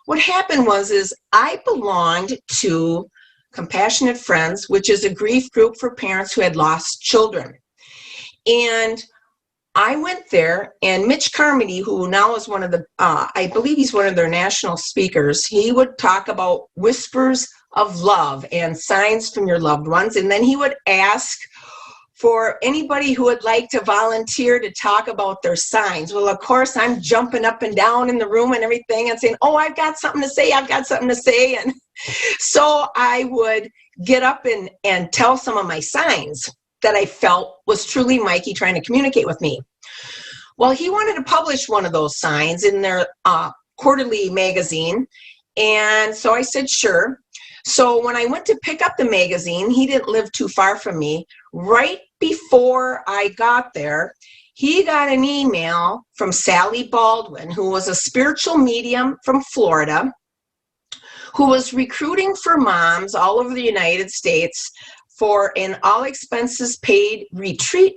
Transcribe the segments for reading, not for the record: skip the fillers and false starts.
what happened is I belonged to Compassionate Friends, which is a grief group for parents who had lost children. And I went there, and Mitch Carmody, who now is one of the, I believe he's one of their national speakers, he would talk about whispers of love and signs from your loved ones. And then he would ask for anybody who would like to volunteer to talk about their signs. Well, of course, I'm jumping up and down in the room and everything and saying, oh, I've got something to say, I've got something to say. And so I would get up and tell some of my signs that I felt was truly Mikey trying to communicate with me. Well, he wanted to publish one of those signs in their quarterly magazine. And so I said, sure. So when I went to pick up the magazine, he didn't live too far from me. Right before I got there, he got an email from Sally Baldwin, who was a spiritual medium from Florida, who was recruiting for moms all over the United States for an all expenses paid retreat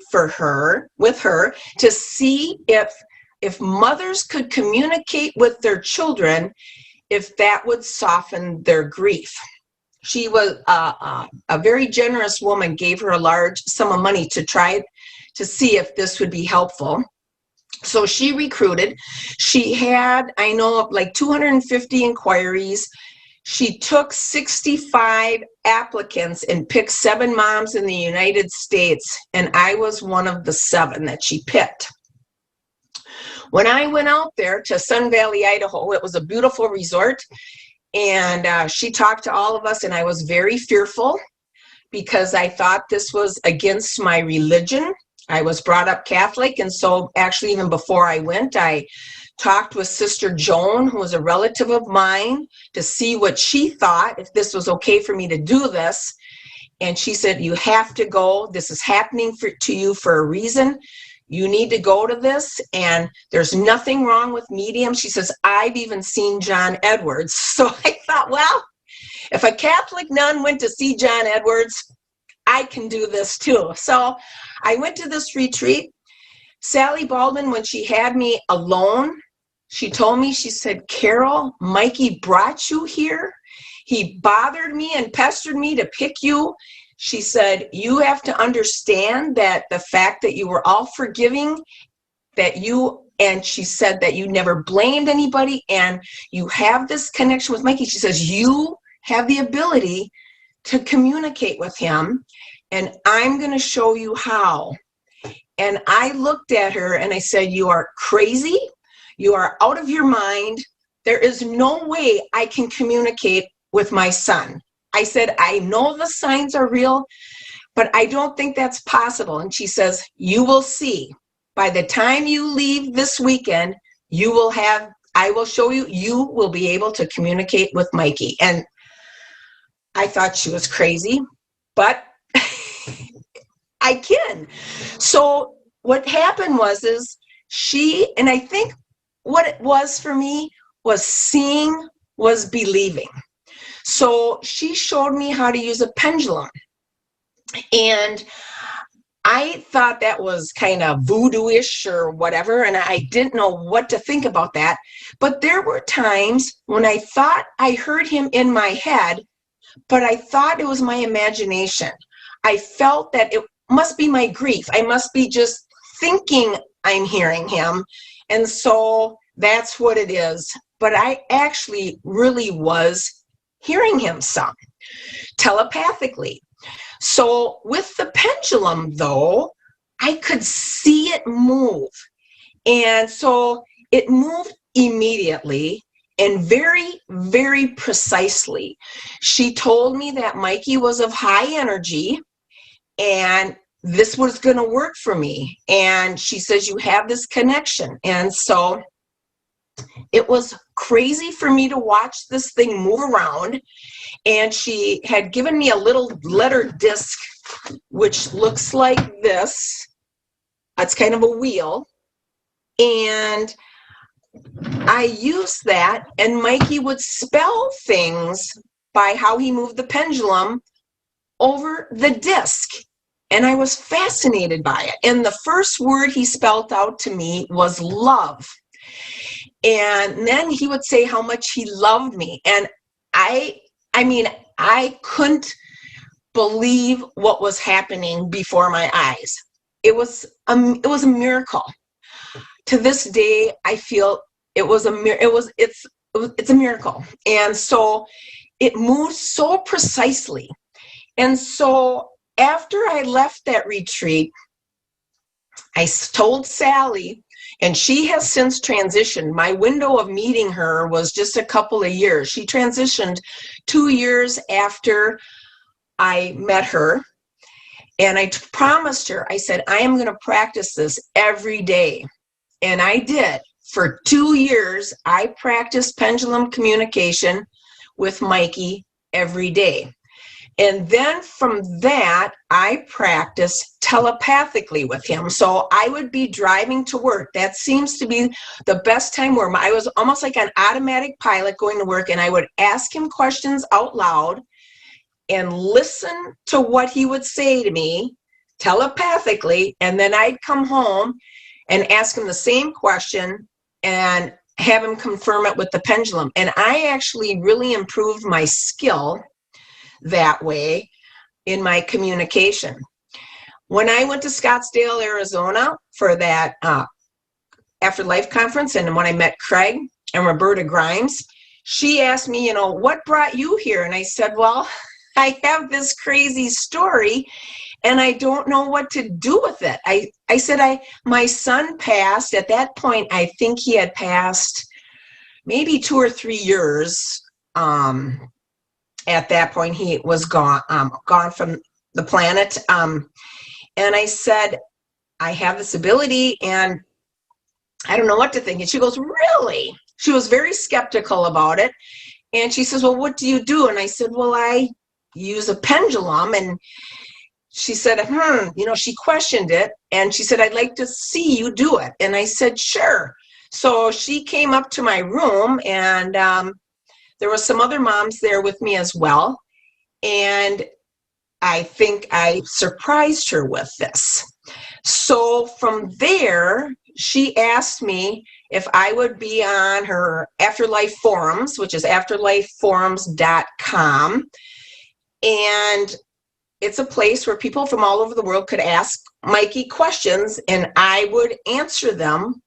with her to see if mothers could communicate with their children, if that would soften their grief. She was a very generous woman, gave her a large sum of money to try to see if this would be helpful. So she recruited. She had, I know, like 250 inquiries. She took 65 applicants and picked 7 moms in the United States, and I was one of the 7 that she picked. When I went out there to Sun Valley, Idaho, it was a beautiful resort, and she talked to all of us, and I was very fearful because I thought this was against my religion. I was brought up Catholic, and so actually even before I went, I talked with Sister Joan, who was a relative of mine, to see what she thought, if this was okay for me to do this. And she said, you have to go. This is happening to you for a reason. You need to go to this, and there's nothing wrong with mediums. She says, I've even seen John Edwards. So I thought, well, if a Catholic nun went to see John Edwards, I can do this too. So I went to this retreat. Sally Baldwin, when she had me alone, she told me, she said, Carol, Mikey brought you here. He bothered me and pestered me to pick you. She said, you have to understand that the fact that you were all forgiving, and she said that you never blamed anybody, and you have this connection with Mikey. She says, you have the ability to communicate with him, and I'm going to show you how. And I looked at her and I said, you are crazy. You are out of your mind. There is no way I can communicate with my son. I said, I know the signs are real, but I don't think that's possible. And she says, you will see. By the time you leave this weekend, I will show you, you will be able to communicate with Mikey. And I thought she was crazy, but I can. So what happened is she, and I think what it was for me was seeing was believing. So she showed me how to use a pendulum. And I thought that was kind of voodoo-ish or whatever, and I didn't know what to think about that. But there were times when I thought I heard him in my head, but I thought it was my imagination. I felt that it must be my grief. I must be just thinking I'm hearing him. And so that's what it is. But I actually really was hearing him some telepathically. So with the pendulum, though, I could see it move. And so it moved immediately and very, very precisely. She told me that Mikey was of high energy and this was going to work for me. And she says, you have this connection. And so it was crazy for me to watch this thing move around. And she had given me a little letter disc, which looks like this. It's kind of a wheel. And I used that, and Mikey would spell things by how he moved the pendulum over the disc. And I was fascinated by it. And the first word he spelled out to me was love. And then he would say how much he loved me. And I mean, I couldn't believe what was happening before my eyes. It was a miracle. To this day, I feel it's a miracle. And so it moves so precisely. And so after I left that retreat, I told Sally, and she has since transitioned. My window of meeting her was just a couple of years. She transitioned 2 years after I met her. And I promised her, I said, I am going to practice this every day. And I did. For 2 years, I practiced pendulum communication with Mikey every day. And then from that, I practiced telepathically with him. So I would be driving to work. That seems to be the best time where I was almost like an automatic pilot going to work, and I would ask him questions out loud and listen to what he would say to me telepathically. And then I'd come home and ask him the same question and have him confirm it with the pendulum. And I actually really improved my skill that way in my communication. When I went to Scottsdale, Arizona for that Afterlife conference, and when I met Craig and Roberta Grimes, she asked me, what brought you here? And I said, well, I have this crazy story and I don't know what to do with it. I said, my son passed. At that point, I think he had passed maybe 2 or 3 years. At that point, he was gone from the planet. And I said, I have this ability and I don't know what to think. And she goes, really? She was very skeptical about it. And she says, well, what do you do? And I said, well, I use a pendulum. And she said, she questioned it. And she said, I'd like to see you do it. And I said, sure. So she came up to my room, and there were some other moms there with me as well. And I think I surprised her with this. So from there, she asked me if I would be on her Afterlife forums, which is afterlifeforums.com. And it's a place where people from all over the world could ask Mikey questions, and I would answer them.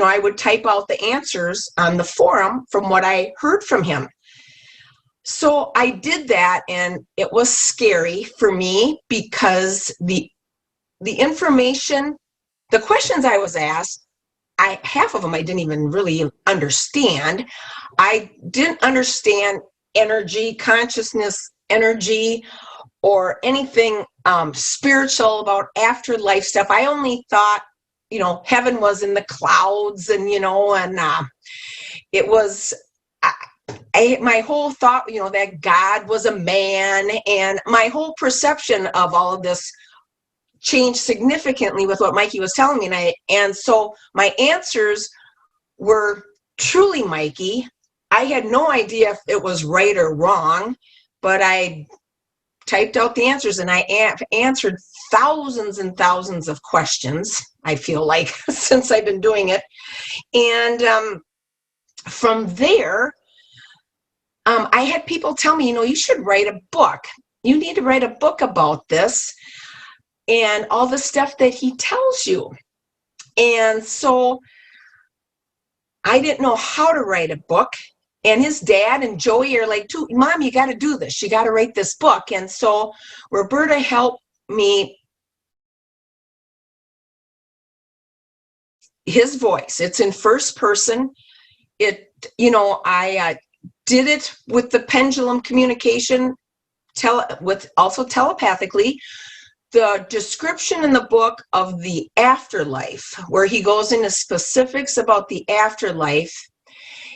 I would type out the answers on the forum from what I heard from him. So I did that, and it was scary for me because the information, the questions I was asked, half of them I didn't even really understand. I didn't understand energy, consciousness, energy, or anything spiritual about afterlife stuff. I only thought, heaven was in the clouds, and it was. My whole thought, that God was a man, and my whole perception of all of this changed significantly with what Mikey was telling me. And so my answers were truly Mikey. I had no idea if it was right or wrong, but I typed out the answers, and I answered thousands and thousands of questions, I feel like, since I've been doing it. And from there, I had people tell me, you should write a book. You need to write a book about this and all the stuff that he tells you. And so I didn't know how to write a book. And his dad and Joey are like, Mom, you got to do this. You got to write this book. And so Roberta helped me. His voice, it's in first person. I did it with the pendulum communication, with also telepathically. The description in the book of the afterlife, where he goes into specifics about the afterlife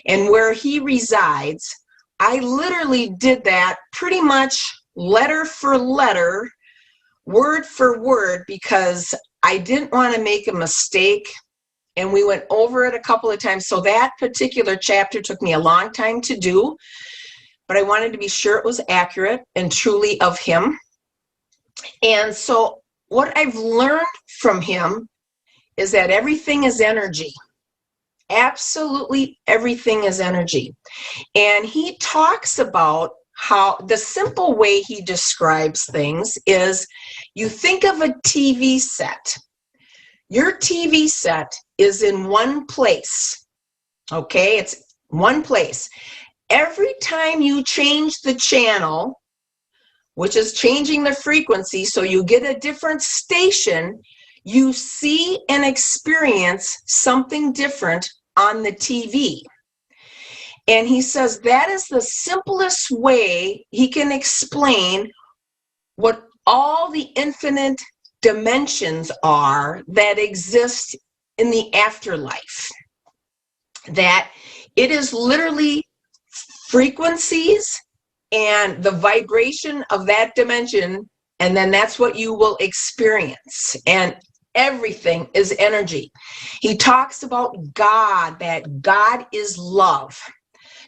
and where he resides, I literally did that pretty much letter for letter, word for word, because I didn't want to make a mistake. And we went over it a couple of times. So that particular chapter took me a long time to do, but I wanted to be sure it was accurate and truly of him. And so what I've learned from him is that everything is energy. Absolutely everything is energy. And he talks about how the simple way he describes things is you think of a TV set. Your TV set is in one place. Okay, it's one place. Every time you change the channel, which is changing the frequency, so you get a different station, you see and experience something different on the TV. And he says that is the simplest way he can explain what all the infinite dimensions are that exist in the afterlife. That it is literally frequencies and the vibration of that dimension, and then that's what you will experience. And everything is energy. He talks about God, that God is love.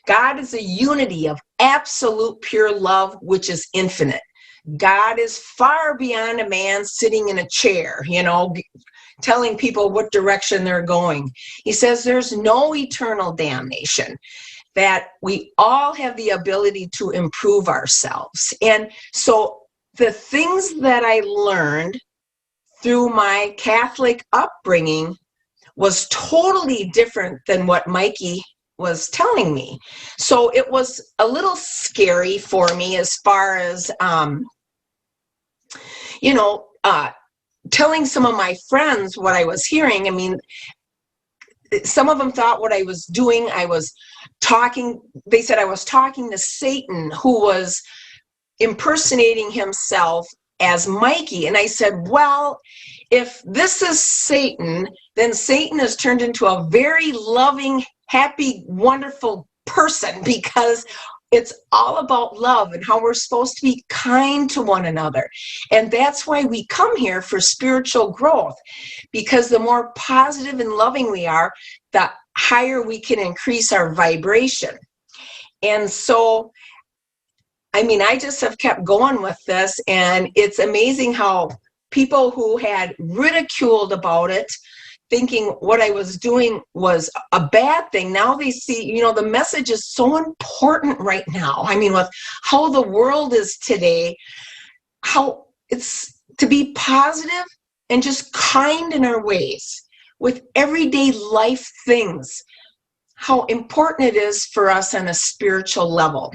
God is a unity of absolute pure love, which is infinite. God is far beyond a man sitting in a chair, telling people what direction they're going. He says there's no eternal damnation, that we all have the ability to improve ourselves. And so the things that I learned through my Catholic upbringing was totally different than what Mikey was telling me. So it was a little scary for me as far as, telling some of my friends what I was hearing. I mean, some of them thought what I was doing, I was talking, they said I was talking to Satan, who was impersonating himself as Mikey. And I said, well, if this is Satan, then Satan has turned into a very loving, happy, wonderful person, because it's all about love and how we're supposed to be kind to one another. And that's why we come here for spiritual growth, because the more positive and loving we are, the higher we can increase our vibration. And so, I mean, I just have kept going with this, and it's amazing how people who had ridiculed about it, thinking what I was doing was a bad thing, now they see, the message is so important right now. I mean, with how the world is today, how it's to be positive and just kind in our ways with everyday life things, how important it is for us on a spiritual level.